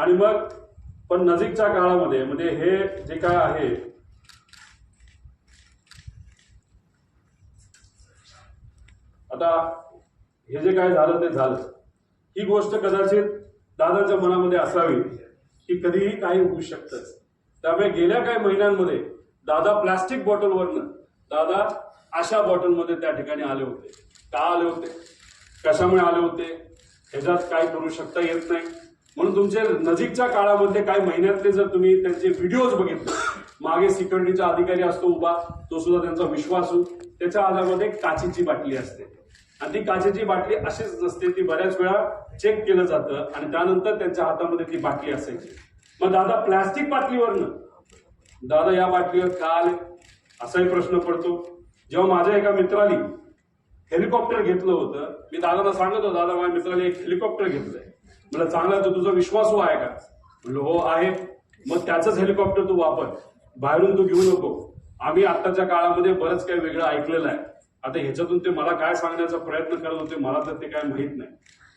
आणि मग पण नजीकच्या काळामध्ये म्हणजे हे जे काय आहे आता हे जे काय झालं ते झालं. ही गोष्ट कदाचित दादाच्या मनामध्ये असावी की कधीही काही होऊ शकतं. त्यामुळे गेल्या काही महिन्यांमध्ये दादा प्लास्टिक बॉटलवरनं दादा अशा बॉटलमध्ये त्या ठिकाणी आले होते. का आले होते, कशामुळे आले होते, ह्याच्यात काय करू शकता येत नाही. म्हणून तुमच्या नजीकच्या काळामध्ये काही महिन्यातले जर तुम्ही त्यांचे व्हिडिओज बघितले, मागे सिक्युरिटीचा अधिकारी असतो उभा, तो सुद्धा त्यांचा विश्वासू, त्याच्या आधारामध्ये काचेची बाटली असते आणि ती काचेची बाटली अशीच नसते, ती बऱ्याच वेळा चेक केलं जातं आणि त्यानंतर त्यांच्या हातामध्ये ती बाटली असायची. मग दादा प्लास्टिक बाटलीवरनं दादा या बाटलीवर का आले असाही प्रश्न पडतो. जेव्हा माझ्या एका मित्राने हेलिकॉप्टर घेतलं होतं, मी दादाला सांगत होतो, दादा माझ्या मित्राने एक हेलिकॉप्टर घेतलंय. मला चांगला तर तुझा विश्वासू आहे का? म्हणलं हो आहे. मग त्याचंच हेलिकॉप्टर तू वापर, बाहेरून तू घेऊ नको. आम्ही आत्ताच्या काळामध्ये बरंच काही वेगळं ऐकलेलं आहे. आता ह्याच्यातून ते मला काय सांगण्याचा प्रयत्न करत होते मला तर ते काय माहित नाही.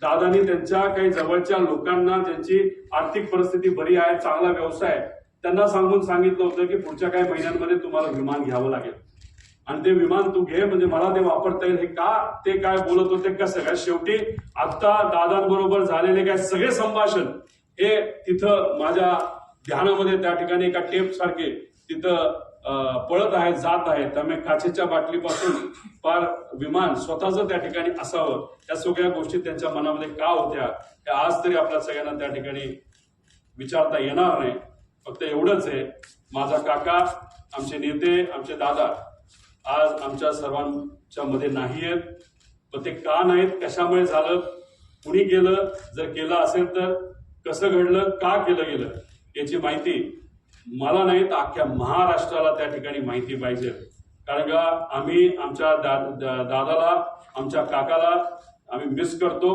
दादानी त्यांच्या काही जवळच्या लोकांना ज्यांची आर्थिक परिस्थिती बरी आहे, चांगला व्यवसाय, त्यांना सांगून सांगितलं होतं की पुढच्या काही महिन्यांमध्ये तुम्हाला विमान घ्यावं लागेल आणि ते विमान तू घे म्हणजे मला ते वापरता येईल. हे का ते काय बोलत होते कसं काय, शेवटी आता दादांबरोबर झालेले काय सगळे संभाषण हे तिथं माझ्या ध्यानामध्ये त्या ठिकाणी एका टेप सारखे तिथं पळत आहेत, जात आहेत. त्यामुळे काचेच्या बाटलीपासून फार विमान स्वतःच त्या ठिकाणी असावं, या सगळ्या गोष्टी त्यांच्या मनामध्ये का होत्या हे आज तरी आपल्या सगळ्यांना त्या ठिकाणी विचारता येणार नाही. फक्त एवढंच आहे, माझा काका, आमचे नेते, आमचे दादा आज आमच्या सर्वांच्या मध्ये नाहीयेत. पण ते का नाहीत, कशामुळे झालं, कुणी केलं, जर केलं असेल तर कसं घडलं, का केलं गेलं याची माहिती मला नाही तर अख्ख्या महाराष्ट्राला त्या ठिकाणी माहिती पाहिजे. कारण का आम्ही आमच्या दादाला, आमच्या काकाला आम्ही मिस करतो.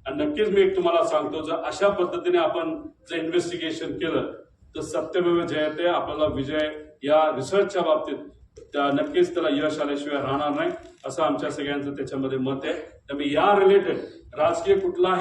आणि नक्कीच मी एक तुम्हाला सांगतो, जर अशा पद्धतीने आपण जर इन्व्हेस्टिगेशन केलं तर सत्यमेव जयते, आपल्याला विजय या रिसर्चच्या बाबतीत नक्कीच त्याला यश आल्याशिवाय राहणार नाही, असं आमच्या सगळ्यांचं त्याच्यामध्ये मत आहे. त्यामुळे या रिलेटेड राजकीय कुठला